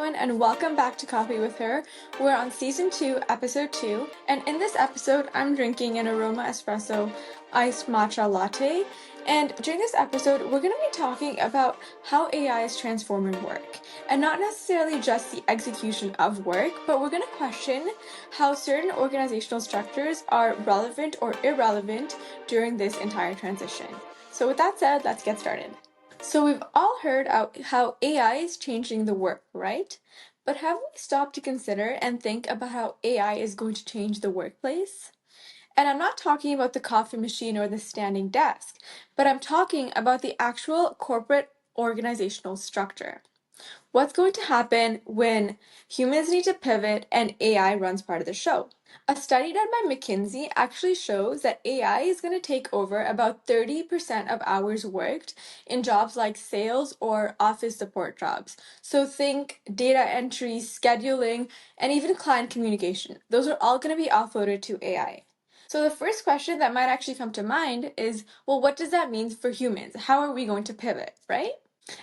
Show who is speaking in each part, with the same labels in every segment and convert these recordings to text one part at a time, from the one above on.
Speaker 1: everyone, and welcome back to Coffee with Her. We're on Season 2, Episode 2, and in this episode, I'm drinking an aroma espresso iced matcha latte. And during this episode, we're going to be talking about how AI is transforming work, and not necessarily just the execution of work, but we're going to question how certain organizational structures are relevant or irrelevant during this entire transition. So with that said, let's get started. So we've all heard how AI is changing the work, right? But have we stopped to consider and think about how AI is going to change the workplace? And I'm not talking about the coffee machine or the standing desk, but I'm talking about the actual corporate organizational structure. What's going to happen when humans need to pivot and AI runs part of the show? A study done by McKinsey actually shows that AI is going to take over about 30% of hours worked in jobs like sales or office support jobs. So think data entry, scheduling, and even client communication. Those are all going to be offloaded to AI. So the first question that might actually come to mind is, well, what does that mean for humans? How are we going to pivot, right?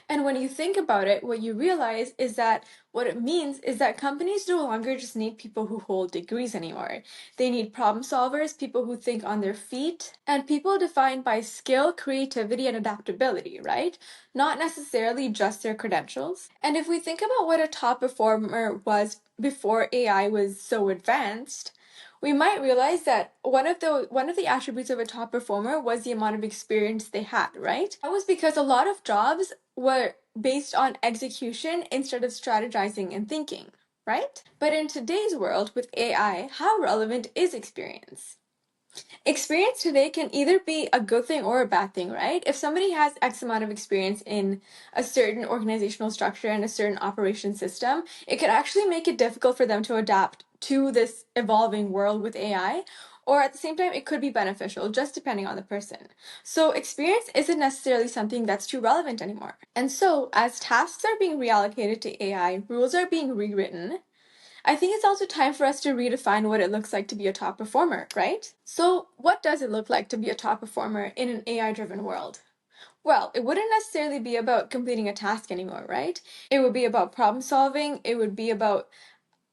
Speaker 1: And when you think about it, what you realize is that what it means is that companies no longer just need people who hold degrees anymore. They need problem solvers, people who think on their feet, and people defined by skill, creativity, and adaptability, right? Not necessarily just their credentials. And if we think about what a top performer was before AI was so advanced, we might realize that one of the attributes of a top performer was the amount of experience they had, right? That was because a lot of jobs were based on execution instead of strategizing and thinking, right? But in today's world with AI, how relevant is experience? Experience today can either be a good thing or a bad thing, right? If somebody has X amount of experience in a certain organizational structure and a certain operation system, it could actually make it difficult for them to adapt to this evolving world with AI. Or at the same time, it could be beneficial, just depending on the person. So experience isn't necessarily something that's too relevant anymore. And so, as tasks are being reallocated to AI, rules are being rewritten, I think it's also time for us to redefine what it looks like to be a top performer, right? So, what does it look like to be a top performer in an AI-driven world? Well, it wouldn't necessarily be about completing a task anymore, right? It would be about problem solving, it would be about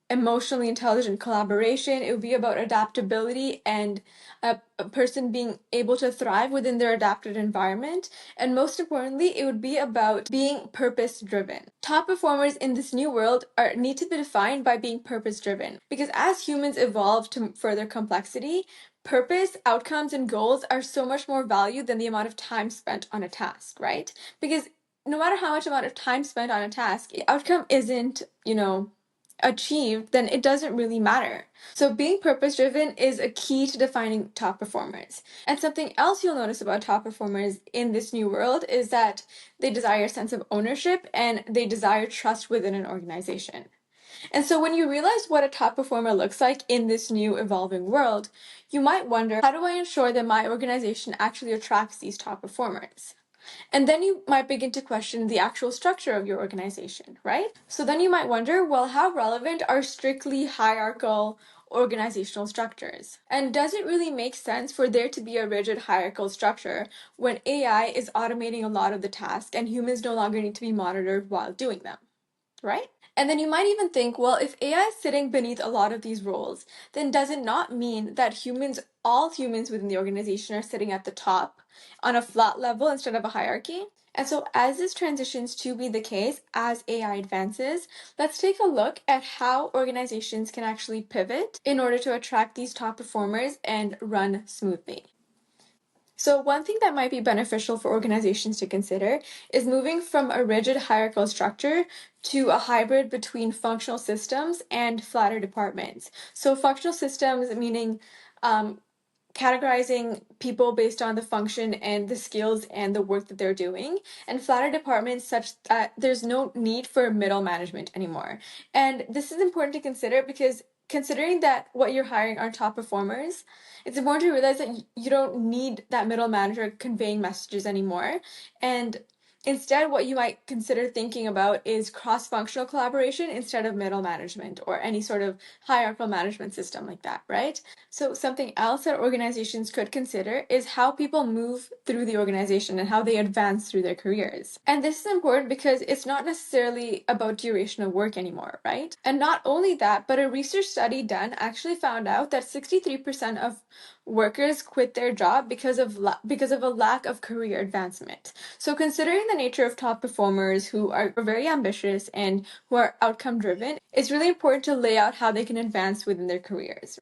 Speaker 1: emotionally intelligent collaboration. It would be about adaptability and a person being able to thrive within their adapted environment. And most importantly, it would be about being purpose driven. Top performers in this new world need to be defined by being purpose driven, because as humans evolve to further complexity, purpose, outcomes, and goals are so much more valued than the amount of time spent on a task, right? Because no matter how much amount of time spent on a task, the outcome isn't, achieved, then it doesn't really matter. So being purpose driven is a key to defining top performers. And something else you'll notice about top performers in this new world is that they desire a sense of ownership and they desire trust within an organization. And so when you realize what a top performer looks like in this new evolving world, you might wonder, how do I ensure that my organization actually attracts these top performers? And then you might begin to question the actual structure of your organization, right? So then you might wonder, well, how relevant are strictly hierarchical organizational structures? And does it really make sense for there to be a rigid hierarchical structure when AI is automating a lot of the tasks and humans no longer need to be monitored while doing them, right? And then you might even think, well, if AI is sitting beneath a lot of these roles, then does it not mean that all humans within the organization are sitting at the top on a flat level instead of a hierarchy? And so as this transitions to be the case as AI advances, let's take a look at how organizations can actually pivot in order to attract these top performers and run smoothly. So one thing that might be beneficial for organizations to consider is moving from a rigid hierarchical structure to a hybrid between functional systems and flatter departments. So functional systems meaning categorizing people based on the function and the skills and the work that they're doing, and flatter departments such that there's no need for middle management anymore. And this is important to consider because considering that what you're hiring are top performers, it's important to realize that you don't need that middle manager conveying messages anymore. And Instead, what you might consider thinking about is cross-functional collaboration instead of middle management or any sort of hierarchical management system like that, right? So something else that organizations could consider is how people move through the organization and how they advance through their careers. And this is important because it's not necessarily about duration of work anymore, right? And not only that, but a research study done actually found out that 63% of workers quit their job because of a lack of career advancement. So considering the nature of top performers who are very ambitious and who are outcome driven, it's really important to lay out how they can advance within their careers.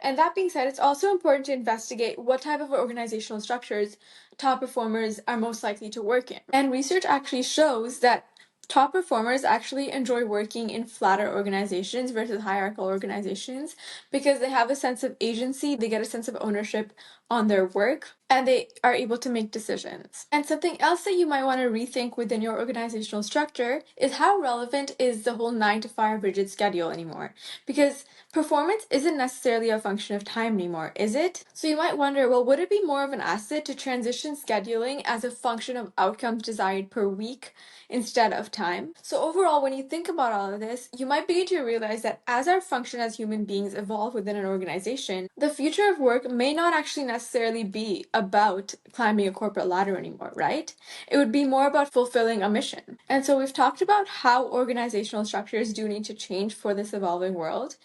Speaker 1: And that being said, it's also important to investigate what type of organizational structures top performers are most likely to work in. And research actually shows that top performers actually enjoy working in flatter organizations versus hierarchical organizations because they have a sense of agency, they get a sense of ownership on their work, and they are able to make decisions. And something else that you might want to rethink within your organizational structure is how relevant is the whole 9 to 5 rigid schedule anymore? Because performance isn't necessarily a function of time anymore, is it? So you might wonder, well, would it be more of an asset to transition scheduling as a function of outcomes desired per week instead of time? So overall, when you think about all of this, you might begin to realize that as our function as human beings evolve within an organization, the future of work may not actually necessarily be about climbing a corporate ladder anymore, right? It would be more about fulfilling a mission. And so we've talked about how organizational structures do need to change for this evolving world.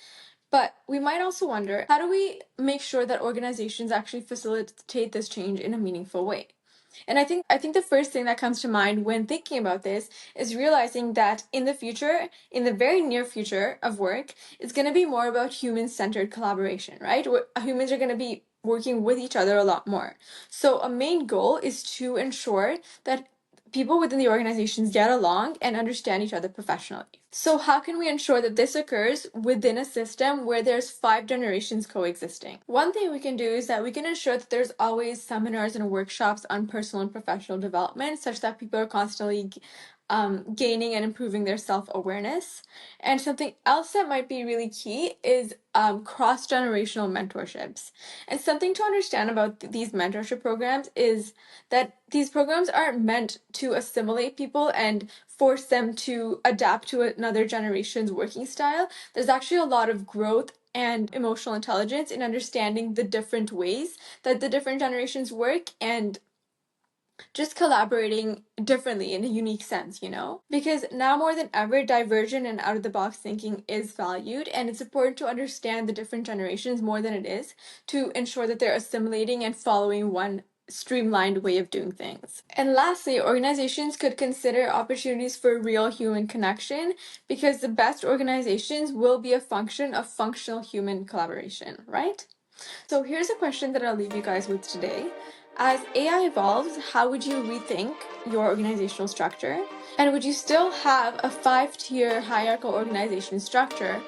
Speaker 1: But we might also wonder, how do we make sure that organizations actually facilitate this change in a meaningful way? And I think the first thing that comes to mind when thinking about this is realizing that in the future, in the very near future of work, it's going to be more about human-centered collaboration, right? Humans are going to be working with each other a lot more. So a main goal is to ensure that people within the organizations get along and understand each other professionally. So how can we ensure that this occurs within a system where there's 5 generations coexisting? One thing we can do is that we can ensure that there's always seminars and workshops on personal and professional development such that people are constantly gaining and improving their self-awareness. And something else that might be really key is cross-generational mentorships. And something to understand about these mentorship programs is that these programs aren't meant to assimilate people and force them to adapt to another generation's working style. There's actually a lot of growth and emotional intelligence in understanding the different ways that the different generations work and just collaborating differently in a unique sense, you know? Because now more than ever, divergent and out of the box thinking is valued, and it's important to understand the different generations more than it is to ensure that they're assimilating and following one streamlined way of doing things. And lastly, organizations could consider opportunities for real human connection because the best organizations will be a function of functional human collaboration, right? So here's a question that I'll leave you guys with today. As AI evolves, how would you rethink your organizational structure? And would you still have a 5-tier hierarchical organization structure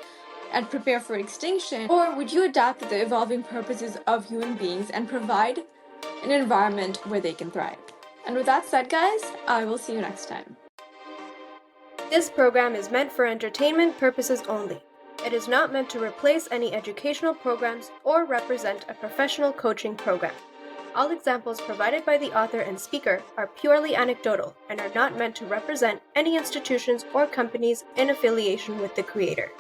Speaker 1: and prepare for extinction? Or would you adapt to the evolving purposes of human beings and provide an environment where they can thrive? And with that said, guys, I will see you next time.
Speaker 2: This program is meant for entertainment purposes only. It is not meant to replace any educational programs or represent a professional coaching program. All examples provided by the author and speaker are purely anecdotal and are not meant to represent any institutions or companies in affiliation with the creator.